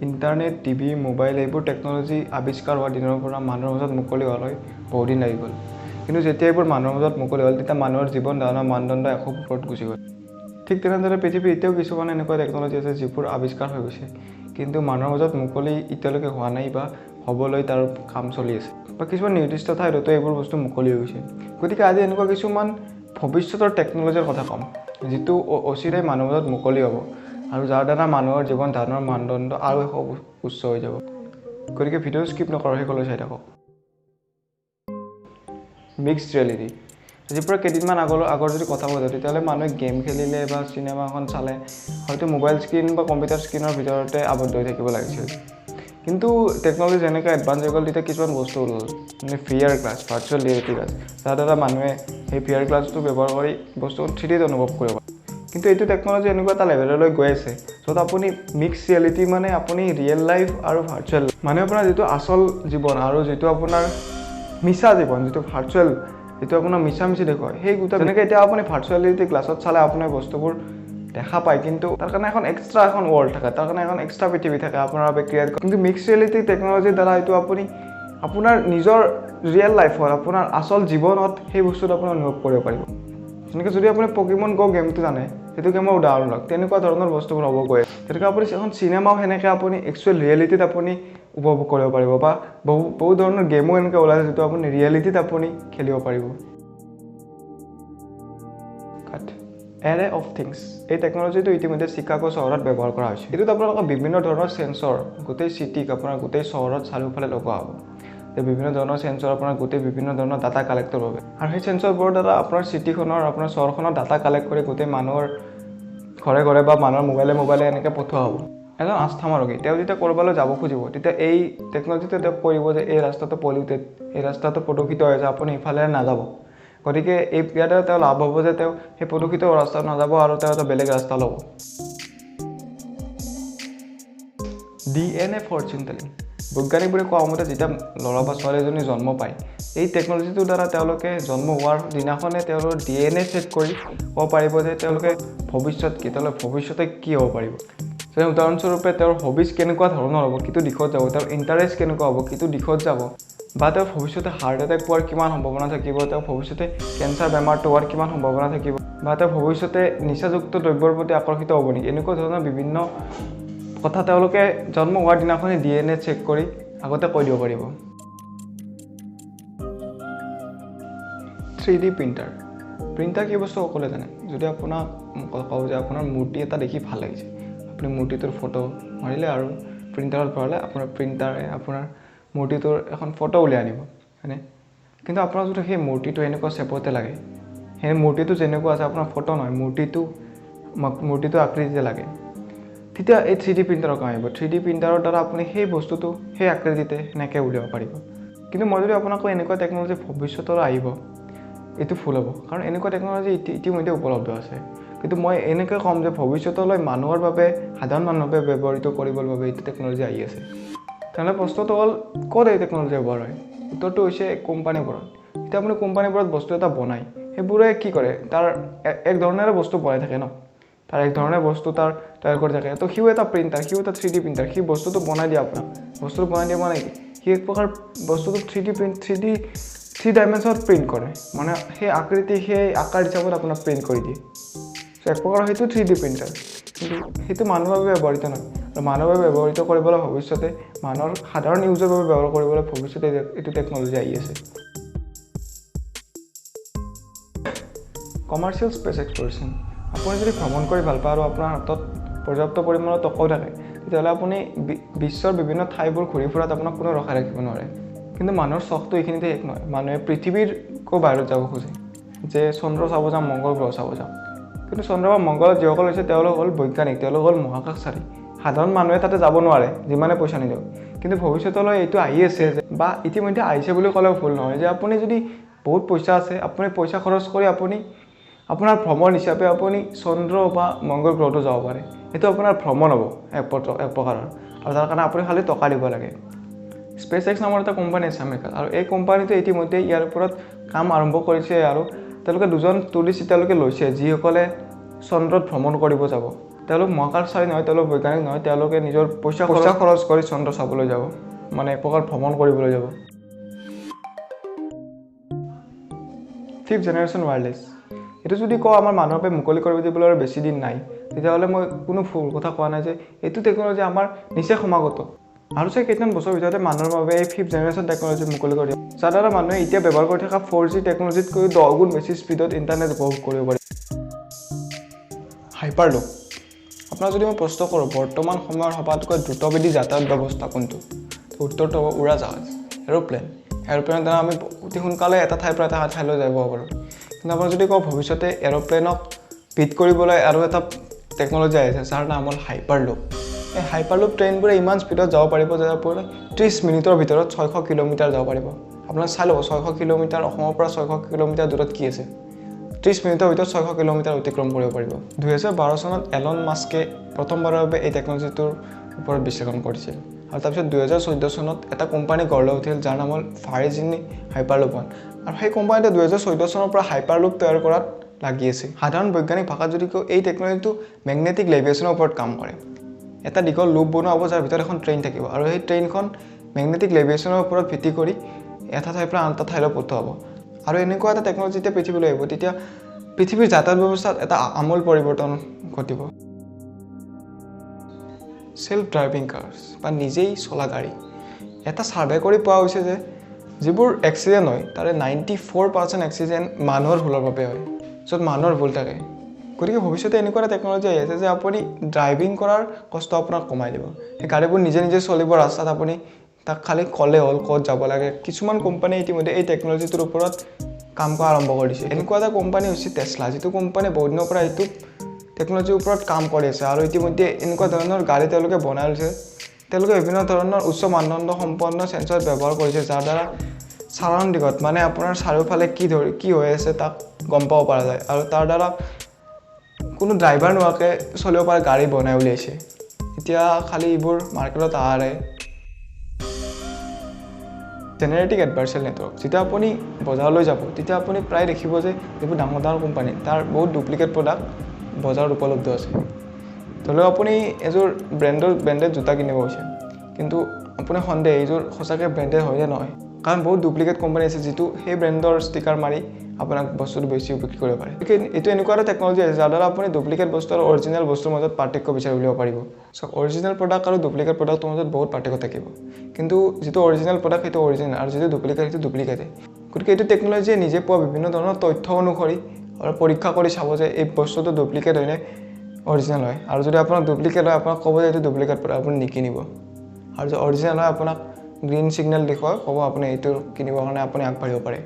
Internet, TV, mobile এইবোৰ technology আৱিষ্কাৰ হোৱাৰ দিনৰ পৰা মানুহৰ মাজত মুকলি হোৱালৈ বহুত দিন লাগি গ'ল। কিন্তু যেতিয়া এইবোৰ মানুহৰ মাজত মুকলি হ'ল তেতিয়া মানুহৰ জীৱন ধাৰণৰ মানদণ্ড এশ ওপৰত গুচি গ'ল। ঠিক তেনেদৰে পৃথিৱীত এতিয়াও কিছুমান এনেকুৱা টেকন'লজি আছে যিবোৰ আৱিষ্কাৰ হৈ গৈছে, কিন্তু মানুহৰ মাজত মুকলি এতিয়ালৈকে হোৱা নাই বা হ'বলৈ তাৰ কাম চলি আছে, বা কিছুমান নিৰ্দিষ্ট ঠাইতো এইবোৰ বস্তু মুকলি হৈ গৈছে। গতিকে আজি এনেকুৱা কিছুমান ভৱিষ্যতৰ টেকন'লজিৰ কথা ক'ম, যিটো অচিৰেই মানুহৰ মাজত মুকলি হ'ব আৰু যাৰ দ্বাৰা মানুহৰ জীৱন ধাৰণৰ মানদণ্ড আৰু এশ উচ্চ হৈ যাব। গতিকে ভিডিঅ' স্কিপ নকৰাকৈ শেষলৈ চাই থাকক। Mixed reality. আজিৰ পৰা কেইদিনমান আগৰ যদি কথা পাতোঁ তেতিয়াহ'লে মানুহে গেম খেলিলে বা চিনেমা এখন চালে হয়তো মোবাইল স্ক্ৰীণ বা কম্পিউটাৰ স্ক্ৰীণৰ ভিতৰতে আবদ্ধ হৈ থাকিব লাগিছিল। কিন্তু টেকন'লজি যেনেকৈ এডভান্স হৈ গ'ল তেতিয়া কিছুমান বস্তু ওলাল, মানে VR glass, virtual reality glass, যাৰ দ্বাৰা মানুহে সেই VR গ্লাছটো ব্যৱহাৰ কৰি বস্তু 3Dত অনুভৱ কৰিব পাৰে। কিন্তু এইটো টেকন'লজি এনেকুৱা এটা লেভেললৈ গৈ আছে য'ত আপুনি মিক্সড ৰিয়েলিটি মানে আপুনি ৰিয়েল লাইফ আৰু ভাৰ্চুৱেল মানে আপোনাৰ যিটো আচল জীৱন আৰু যিটো আপোনাৰ মিছা জীৱন, যিটো ভাৰ্চুৱেল, যিটো আপোনাৰ মিছামিছি দেখুৱায়, সেই গোটা যেনেকৈ এতিয়া আপুনি ভাৰ্চুৱেল ৰিয়েলিটি গ্লাছত চালে আপোনাৰ বস্তুবোৰ দেখা পায়, কিন্তু তাৰ কাৰণে এখন এক্সট্ৰা এখন ৱৰ্ল্ড থাকে, তাৰ কাৰণে এখন এক্সট্ৰা পৃথিৱী থাকে আপোনাৰ বাবে ক্ৰিয়েট কৰা। কিন্তু মিক্সড ৰিয়েলিটি টেকন'লজিৰ দ্বাৰা এইটো আপুনি আপোনাৰ নিজৰ ৰিয়েল লাইফত, আপোনাৰ আচল জীৱনত সেই বস্তুটো আপুনি অনুভৱ কৰিব পাৰিব। যেনেকৈ যদি আপুনি পকিমন গ' গেমটো জানে, সেইটো গেমৰ উদাহৰণ লওক, তেনেকুৱা ধৰণৰ বস্তুবোৰ হ'ব গৈ আছে। তেনেকৈ আপুনি এখন চিনেমাও সেনেকৈ আপুনি এক্সুৱেল ৰিয়েলিটিত আপুনি উপভোগ কৰিব পাৰিব, বা বহু ধৰণৰ গেমো এনেকৈ ওলাইছে যিটো আপুনি ৰিয়েলিটিত আপুনি খেলিব পাৰিব। এৰে অফ থিংছ, এই টেকন'লজিটো ইতিমধ্যে চিকাগো চহৰত ব্যৱহাৰ কৰা হৈছে। এইটোত আপোনালোকৰ বিভিন্ন ধৰণৰ চেঞ্চৰ গোটেই চিটিক আপোনাৰ গোটেই চহৰত চাৰিওফালে লগোৱা হ'ব। বিভিন্ন ধৰণৰ চেঞ্চৰ আপোনাৰ গোটেই বিভিন্ন ধৰণৰ ডাটা কালেক্টৰ বাবে, আৰু সেই চেঞ্চৰবোৰৰ দ্বাৰা আপোনাৰ চিটিখনৰ, আপোনাৰ চহৰখনৰ ডাটা কালেক্ট কৰি গোটেই মানুহৰ ঘৰে ঘৰে বা মানুহৰ মোবাইলে এনেকৈ পঠোৱা হ'ব। এজন আস্থামা ৰোগী তেওঁ যেতিয়া ক'ৰবালৈ যাব খুজিব তেতিয়া এই টেকন'লজিটো তেওঁক কৰিব যে এই ৰাস্তাটো পলিউটেড, এই ৰাস্তাটো প্ৰদূষিত হৈছে, আপুনি ইফালে নাযাব। গতিকে ইয়াতে তেওঁ লাভ হ'ব যে তেওঁ সেই প্ৰদূষিত ৰাস্তাত নাযাব আৰু তেওঁ এটা বেলেগ ৰাস্তা ল'ব। DNA Fortune telling. বৈজ্ঞানিকবোৰে কোৱা মতে যেতিয়া ল'ৰা বা ছোৱালী এজনী জন্ম পায়, এই টেকন'লজিটোৰ দ্বাৰা তেওঁলোকে জন্ম হোৱাৰ দিনাখনে তেওঁলোকৰ DNA চেক কৰি ক'ব পাৰিব যে তেওঁলোকে ভৱিষ্যত কি, তেওঁলোকে ভৱিষ্যতে কি হ'ব পাৰিব। যেনে উদাহৰণস্বৰূপে তেওঁৰ হবিজ কেনেকুৱা ধৰণৰ হ'ব, কিটো দিশত যাব, তেওঁৰ ইণ্টাৰেষ্ট কেনেকুৱা হ'ব, কিটো দিশত যাব, বা তেওঁ ভৱিষ্যতে হাৰ্ট এটেক পোৱাৰ কিমান সম্ভাৱনা থাকিব, তেওঁ ভৱিষ্যতে কেঞ্চাৰ বেমাৰটো হোৱাৰ কিমান সম্ভাৱনা থাকিব, বা তেওঁ ভৱিষ্যতে নিচাযুক্ত দ্ৰব্যৰ প্ৰতি আকৰ্ষিত হ'ব নেকি, এনেকুৱা ধৰণৰ বিভিন্ন কথা তেওঁলোকে জন্ম হোৱাৰ দিনাখনেই DNA চেক কৰি আগতে কৈ দিব পাৰিব। 3D printer. প্ৰিণ্টাৰ কি বস্তু সকলোৱে জানে। যদি আপোনাক কওঁ যে আপোনাৰ মূৰ্তি এটা দেখি ভাল লাগিছে, আপুনি মূৰ্তিটোৰ ফটো মাৰিলে আৰু প্ৰিণ্টাৰত ভৰালে, আপোনাৰ প্ৰিণ্টাৰে আপোনাৰ মূৰ্তিটোৰ এখন ফটো উলিয়াই আনিব, হয়নে? কিন্তু আপোনাৰ যদি সেই মূৰ্তিটো এনেকুৱা চেপতে লাগে, সেই মূৰ্তিটো যেনেকুৱা আছে আপোনাৰ ফটো নহয়, মূৰ্তিটো আকৃতিতে লাগে, তেতিয়া এই 3D প্ৰিণ্টাৰৰ কাম আহিব। 3D প্ৰিণ্টাৰৰ দ্বাৰা আপুনি সেই বস্তুটো সেই আকৃতিতে সেনেকৈ উলিয়াব পাৰিব। কিন্তু মই যদি আপোনাক এনেকুৱা টেকন'লজি ভৱিষ্যতলৈ আহিব, এইটো ভুল হ'ব, কাৰণ এনেকুৱা টেকন'লজি ইতিমধ্যে উপলব্ধ আছে। কিন্তু মই এনেকৈ ক'ম যে ভৱিষ্যতলৈ মানুহৰ বাবে, সাধাৰণ মানুহৰ বাবে ব্যৱহৃত কৰিবৰ বাবে এইটো টেকন'লজি আহি আছে। তেনেহ'লে প্ৰশ্নটো হ'ল ক'ত এই টেকন'লজি ব্যৱহাৰ হয়? উত্তৰটো হৈছে কোম্পানীবোৰত। এতিয়া আপুনি কোম্পানীবোৰত বস্তু এটা বনায়, সেইবোৰে কি কৰে, তাৰ এক ধৰণেৰে বস্তু বনাই থাকে ন, তাৰ এক ধৰণে বস্তু তাৰ তৈয়াৰ কৰি থাকে। তো সিও এটা প্ৰিণ্টাৰ, সিও এটা 3D প্ৰিণ্টাৰ, সি বস্তুটো বনাই দিয়ে আপোনাক। বস্তুটো বনাই দিয়ে মানে কি, সি এক প্ৰকাৰ বস্তুটো 3 ডাইমেনশ্যনত প্ৰিণ্ট কৰে, মানে সেই আকৃতি, সেই আকাৰ হিচাপত আপোনাক প্ৰিণ্ট কৰি দিয়ে। চ' এক প্ৰকাৰ সেইটো 3D প্ৰিণ্টাৰ, কিন্তু সেইটো মানুহৰ বাবে ব্যৱহৃত নহয়। আৰু মানুহৰ বাবে ব্যৱহৃত কৰিবলৈ ভৱিষ্যতে, মানুহৰ সাধাৰণ ইউজৰ বাবে ব্যৱহাৰ কৰিবলৈ ভৱিষ্যতে এইটো টেকন'লজি আহি আছে। Commercial space exploration. আপুনি যদি ভ্ৰমণ কৰি ভাল পায় আৰু আপোনাৰ হাতত পৰ্যাপ্ত পৰিমাণৰ টকাও থাকে, তেতিয়াহ'লে আপুনি বিশ্বৰ বিভিন্ন ঠাইবোৰ ঘূৰি ফুৰাত আপোনাক কোনো ৰখাই ৰাখিব নোৱাৰে। কিন্তু মানুহৰ চখটো এইখিনিতে শেষ নহয়। মানুহে পৃথিৱীৰকো বাহিৰত যাব খোজে, যে চন্দ্ৰ চাব যাম, মংগল গ্ৰহ চাব যাম। কিন্তু চন্দ্ৰ বা মংগলত যিসকল হৈছে তেওঁলোক হ'ল বৈজ্ঞানিক, তেওঁলোক হ'ল মহাকাশচাৰী। সাধাৰণ মানুহে তাতে যাব নোৱাৰে যিমানে পইচা নিদিয়ক। কিন্তু ভৱিষ্যতলৈ এইটো আহি আছে, বা ইতিমধ্যে আহিছে বুলি ক'লেও ভুল নহয়, যে আপুনি যদি বহুত পইচা আছে, আপুনি পইচা খৰচ কৰি আপুনি আপোনাৰ ভ্ৰমণ হিচাপে আপুনি চন্দ্ৰ বা মংগল গ্ৰহটো যাব পাৰে। এইটো আপোনাৰ ভ্ৰমণ হ'ব এক প্ৰকাৰৰ, আৰু তাৰ কাৰণে আপুনি খালি টকা দিব লাগে। স্পেচ এক্স নামৰ এটা কোম্পানী আছে আমেৰিকাৰ, আৰু এই কোম্পানীটোৱে ইতিমধ্যে ইয়াৰ ওপৰত কাম আৰম্ভ কৰিছে, আৰু তেওঁলোকে 2জন টুৰিষ্ট তেওঁলোকে লৈছে যিসকলে চন্দ্ৰত ভ্ৰমণ কৰিব যাব। তেওঁলোক মহাকাশচাৰী নহয়, তেওঁলোক বৈজ্ঞানিক নহয়, তেওঁলোকে নিজৰ পইচা খৰচ কৰি চন্দ্ৰ চাবলৈ যাব, মানে এক প্ৰকাৰ ভ্ৰমণ কৰিবলৈ যাব। 5th জেনেৰেশ্যন ৱায়াৰলেছ, এইটো যদি কওঁ আমাৰ মানুহৰ বাবে মুকলি কৰি দিবলৈ আৰু বেছি দিন নাই, তেতিয়াহ'লে মই কোনো ভুল কথা কোৱা নাই যে এইটো টেকন'লজি আমাৰ নিচেই সমাগত। আৰু চাই কেইটামান বছৰ ভিতৰতে মানুহৰ বাবে এই 5th জেনেৰেশ্যন টেকন'লজি মুকলি কৰি দিয়ে, যাৰ দ্বাৰা মানুহে এতিয়া ব্যৱহাৰ কৰি থকা 4G টেকন'লজিতকৈ 10 গুণ বেছি স্পীডত ইণ্টাৰনেট উপভোগ কৰিব পাৰে। হাইপাৰলুপ, আপোনাক যদি মই প্ৰশ্ন কৰোঁ বৰ্তমান সময়ৰ সবাতোকৈ দ্ৰুতবেদী যাতায়াত ব্যৱস্থা কোনটো, উত্তৰটো হ'ব উৰাজাহাজ, এৰোপ্লেনৰ দ্বাৰা আমি অতি সোনকালে এটা ঠাইৰ পৰা এটা ঠাইলৈ যাব পাৰোঁ। কিন্তু আপোনাৰ যদি কওঁ ভৱিষ্যতে এৰোপ্লেনক বিট কৰিবলৈ আৰু এটা টেকন'লজি আহিছে যাৰ নাম হ'ল হাইপাৰলুপ। এই হাইপাৰলুপ ট্ৰেইনবোৰে ইমান স্পীডত যাব পাৰিব যে আপোনাৰ 30 মিনিটৰ ভিতৰত 600 কিলোমিটাৰ যাব পাৰিব। আপোনাক চাই ল'ব 600 কিলোমিটাৰ, অসমৰ পৰা 600 কিলোমিটাৰ দূৰত কি আছে, 30 মিনিটৰ ভিতৰত 600 কিলোমিটাৰ অতিক্ৰম কৰিব পাৰিব। 2012 চনত এলন মাস্কে প্ৰথমবাৰৰ বাবে এই টেকন'লজিটোৰ ওপৰত বিশ্লেষণ কৰিছিল, আৰু তাৰপিছত 2014 চনত এটা কোম্পানী গঢ় লৈ উঠিল যাৰ নাম হ'ল ফাৰেজিনি হাইপাৰলুপ 1, আৰু সেই কোম্পানীটোৱে 2014 চনৰ পৰা হাইপাৰলুপ তৈয়াৰ কৰাত লাগি আছে। সাধাৰণ বৈজ্ঞানিক ভাষাত যদি কওঁ এই টেকন'লজিটো মেগনেটিক লেভিয়েশ্যনৰ ওপৰত কাম কৰে। এটা দীঘল লুপ বনোৱা হ'ব যাৰ ভিতৰত এখন ট্ৰেইন থাকিব, আৰু সেই ট্ৰেইনখন মেগনেটিক লেভিয়েশ্যনৰ ওপৰত ভিত্তি কৰি এটা ঠাইৰ পৰা আন এটা ঠাইলৈ পঠোৱা হ'ব। আৰু এনেকুৱা এটা টেকন'লজি যেতিয়া পৃথিৱীলৈ আহিব তেতিয়া পৃথিৱীৰ যাতায়াত ব্যৱস্থাত এটা আমূল পৰিৱৰ্তন ঘটিব। সেল্ফ ড্ৰাইভিং কাৰ্ছ বা নিজেই চলা গাড়ী, এটা ছাৰ্ভে কৰি পোৱা হৈছে যে যিবোৰ এক্সিডেণ্ট হয় তাৰে 94% এক্সিডেণ্ট মানুহৰ ভুলৰ বাবে হয়, য'ত মানুহৰ ভুল থাকে। গতিকে ভৱিষ্যতে এনেকুৱা এটা টেকন'লজি আহি আছে যে আপুনি ড্ৰাইভিং কৰাৰ কষ্ট আপোনাক কমাই দিব। সেই গাড়ীবোৰ নিজে চলিব ৰাস্তাত, আপুনি তাক খালি ক'লে হ'ল ক'ত যাব লাগে। কিছুমান কোম্পানীয়ে ইতিমধ্যে এই টেকন'লজিটোৰ ওপৰত কাম কৰা আৰম্ভ কৰি দিছে। এনেকুৱা এটা কোম্পানী হৈছে টেছলা, যিটো কোম্পানীয়ে বহুত দিনৰ পৰা এইটো টেকন'লজিৰ ওপৰত কাম কৰি আছে, আৰু ইতিমধ্যে এনেকুৱা ধৰণৰ গাড়ী তেওঁলোকে বনাই লৈছে। তেওঁলোকে বিভিন্ন ধৰণৰ উচ্চ মানদণ্ড সম্পন্ন চেন্সৰ ব্যৱহাৰ কৰিছে, যাৰ দ্বাৰা চালান দিগত মানে আপোনাৰ চাৰিওফালে কি হৈ আছে তাক গম পাব পৰা যায়, আৰু তাৰ দ্বাৰা কোনো ড্ৰাইভাৰ নোহোৱাকৈ চলিব পৰা গাড়ী বনাই উলিয়াইছে। এতিয়া খালি এইবোৰ মাৰ্কেটত আহে। জেনেৰেটিক এডভাৰ্চাৰিয়েল নেটৱৰ্ক, যেতিয়া আপুনি বজাৰলৈ যাব তেতিয়া আপুনি প্ৰায় দেখিব যে যিবোৰ ডাঙৰ ডাঙৰ কোম্পানী তাৰ বহুত ডুপ্লিকেট প্ৰডাক্ট বজাৰত উপলব্ধ আছে। ধৰি লওক আপুনি এযোৰ ব্ৰেণ্ডেড জোতা কিনিব হৈছে, কিন্তু আপুনি সন্দেহ এইযোৰ সঁচাকৈ ব্ৰেণ্ডেড হয়নে নহয়, কাৰণ বহুত ডুপ্লিকেট কোম্পানী আছে যিটো সেই ব্ৰেণ্ডৰ ষ্টিকাৰ মাৰি আপোনাক বস্তুটো বেছি বিক্ৰী কৰিব পাৰে। এইটো এনেকুৱা এটা টেকন'লজি আছে যাৰ দ্বাৰা আপুনি ডুপ্লিকেট বস্তু আৰু অৰিজিনেল বস্তুৰ মাজত পাৰ্থক্য বিচাৰি উলিয়াব পাৰিব। চ' অৰিজিনেল প্ৰডাক্ট আৰু ডুপ্লিকেট প্ৰডাক্টৰ মাজত বহুত পাৰ্থক্য থাকিব, কিন্তু যিটো অৰিজিনেল প্ৰডাক্ট সেইটো অৰিজিনেল, আৰু যিটো ডুপ্লিকেট সেইটো ডুপ্লিকেটে। গতিকে এইটো টেকন'লজিয়ে নিজে পোৱা বিভিন্ন ধৰণৰ তথ্য অনুসৰি আৰু পৰীক্ষা কৰি চাব যে এই বস্তুটো ডুপ্লিকেট হয়নে অৰিজিনেল হয়, আৰু যদি আপোনাক ডুপ্লিকেট হয় আপোনাক ক'ব যে এইটো ডুপ্লিকেট প্ৰডাক্ট, আপুনি নিকিনিব। আৰু যদি অৰিজিনেল হয় আপোনাক গ্ৰীণ ছিগনেল দেখুৱাই ক'ব আপুনি এইটো কিনিবৰ কাৰণে আপুনি আগবাঢ়িব পাৰে।